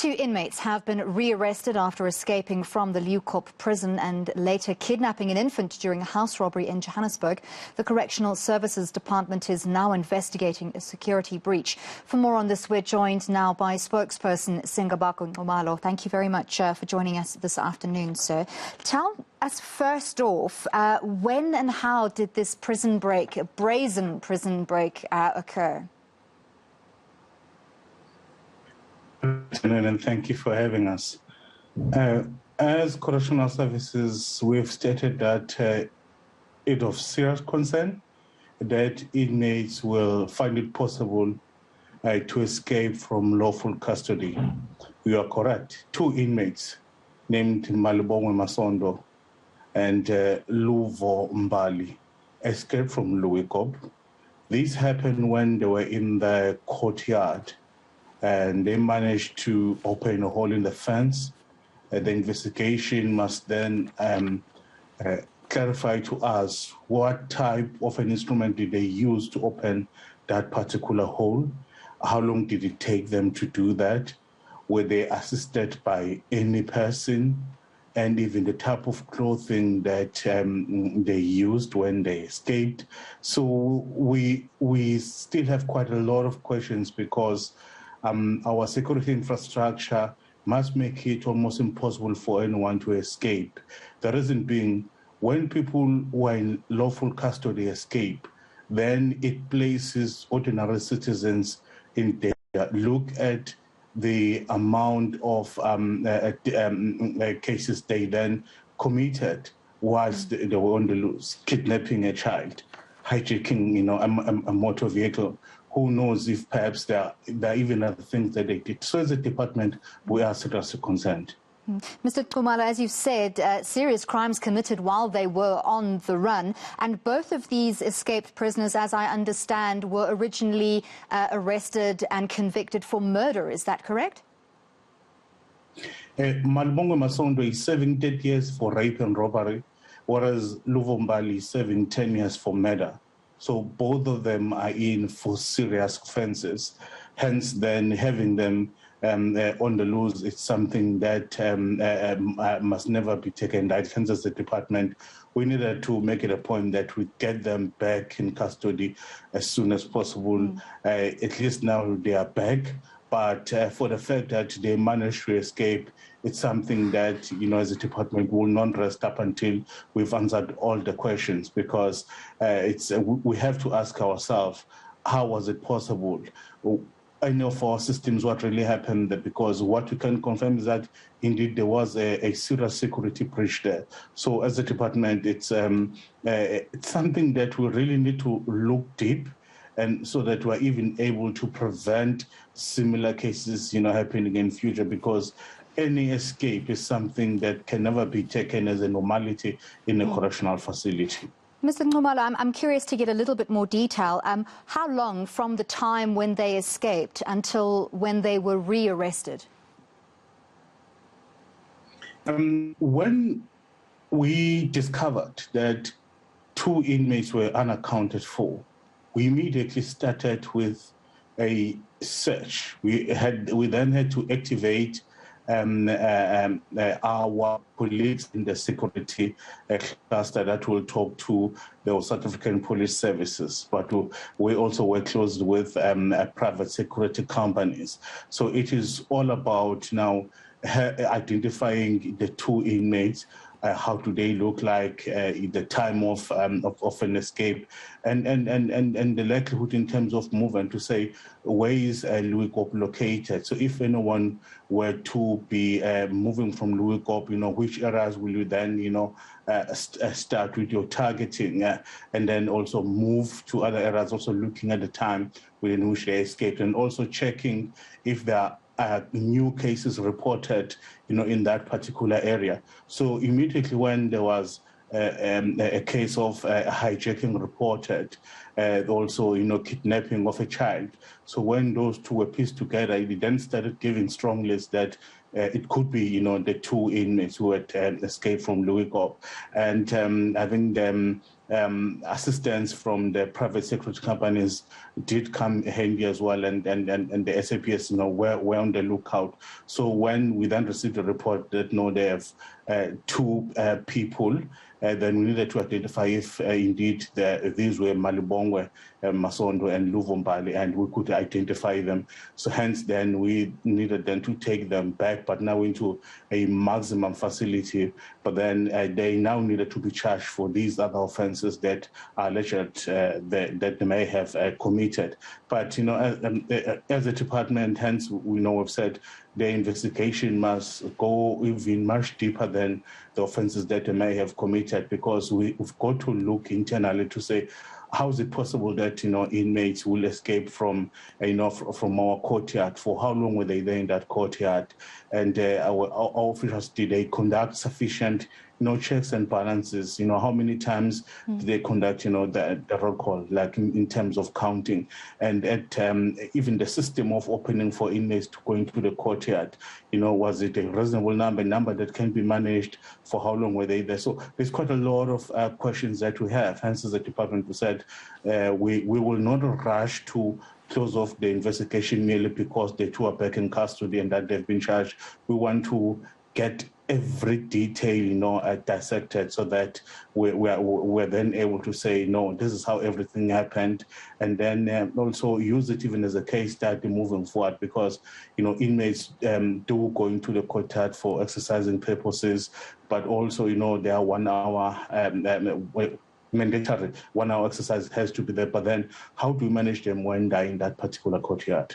Two inmates have been rearrested after escaping from the Leeuwkop Prison and later kidnapping an infant during a house robbery in Johannesburg. The Correctional Services Department is now investigating a security breach. For more on this, we're joined now by spokesperson Singabakho Nxumalo. Thank you very much for joining us this afternoon, sir. Tell us first off, when and how did this prison break, a brazen prison break, occur? And thank you for having us. As Correctional Services, we've stated that it of serious concern that inmates will find it possible to escape from lawful custody. You are correct. Two inmates named Leeuwkop Prison and Leeuwkop Mbali escaped from Leeuwkop. This happened when they were in the courtyard, and they managed to open a hole in the fence. The investigation must then clarify to us what type of an instrument did they use to open that particular hole. How long did it take them to do that? Were they assisted by any person? And even the type of clothing that they used when they escaped. So we still have quite a lot of questions because our security infrastructure must make it almost impossible for anyone to escape. The reason being, when people who are in lawful custody escape, then it places ordinary citizens in danger. Look at the amount of cases they then committed whilst they were on the loose: kidnapping a child, hijacking, a motor vehicle. Who knows if perhaps there are even other things that they did. So as a department, we are seriously concerned. Mr. Nxumalo, as you said, serious crimes committed while they were on the run, and both of these escaped prisoners, as I understand, were originally arrested and convicted for murder. Is that correct? Leeuwkop Prison is serving 30 years for rape and robbery, whereas Leeuwkop Mbali is serving 10 years for murder. So both of them are in for serious offences. Hence, then having them on the loose, it's something that must never be taken lightly. Hence, as the department, we needed to make it a point that we get them back in custody as soon as possible. At least now they are back. But for the fact that they managed to escape, it's something that, as a department, will not rest up until we've answered all the questions, because we have to ask ourselves, how was it possible? I know for our systems what really happened there, because what we can confirm is that indeed there was a serious security breach there. So as a department, it's something that we really need to look deep, and so that we're even able to prevent similar cases, happening in future, because any escape is something that can never be taken as a normality in a correctional facility. Mr. Nxumalo, I'm curious to get a little bit more detail. How long from the time when they escaped until when they were rearrested? When we discovered that two inmates were unaccounted for, we immediately started with a search. We then had to activate our colleagues in the security cluster that will talk to the South African Police Services, but we also work closely with private security companies. So it is all about now identifying the two inmates. How do they look like at the time of an escape, and the likelihood in terms of movement, to say where is Leeuwkop located. So if anyone were to be moving from Leeuwkop, which areas will you then start with your targeting, and then also move to other areas, also looking at the time within which they escaped, and also checking if there are new cases reported, in that particular area. So immediately when there was a case of hijacking reported, also, kidnapping of a child, So when those two were pieced together, it then started giving strong lists that it could be, the two inmates who had escaped from Leeuwkop, and having them assistance from the private security companies did come handy as well, and the SAPS, were on the lookout. So when we then received a report that they have two people, then we needed to identify if indeed these were Malibongwe, Masondo, and Luvumbali, and we could identify them. So hence then we needed then to take them back, but now into a maximum facility. But then they now needed to be charged for these other offences that are alleged that they may have committed. But as a department, hence we've said the investigation must go even much deeper than the offences that they may have committed, because we've got to look internally to say, how is it possible that inmates will escape from from our courtyard? For how long were they there in that courtyard? And our officers, did they conduct sufficient checks and balances? How many times did they conduct the roll call, like in terms of counting? And at even the system of opening for inmates to go into the courtyard, was it a reasonable number that can be managed? For how long were they there? So there's quite a lot of questions that we have. Hence, as the department we said, we will not rush to close off the investigation merely because the two are back in custody and that they've been charged. We want to get every detail, dissected, so that we're then able to say, no, this is how everything happened, and then also use it even as a case study moving forward, because inmates do go into the courtyard for exercising purposes, but also there are 1 hour mandatory 1 hour exercise has to be there. But then how do we manage them when they're in that particular courtyard?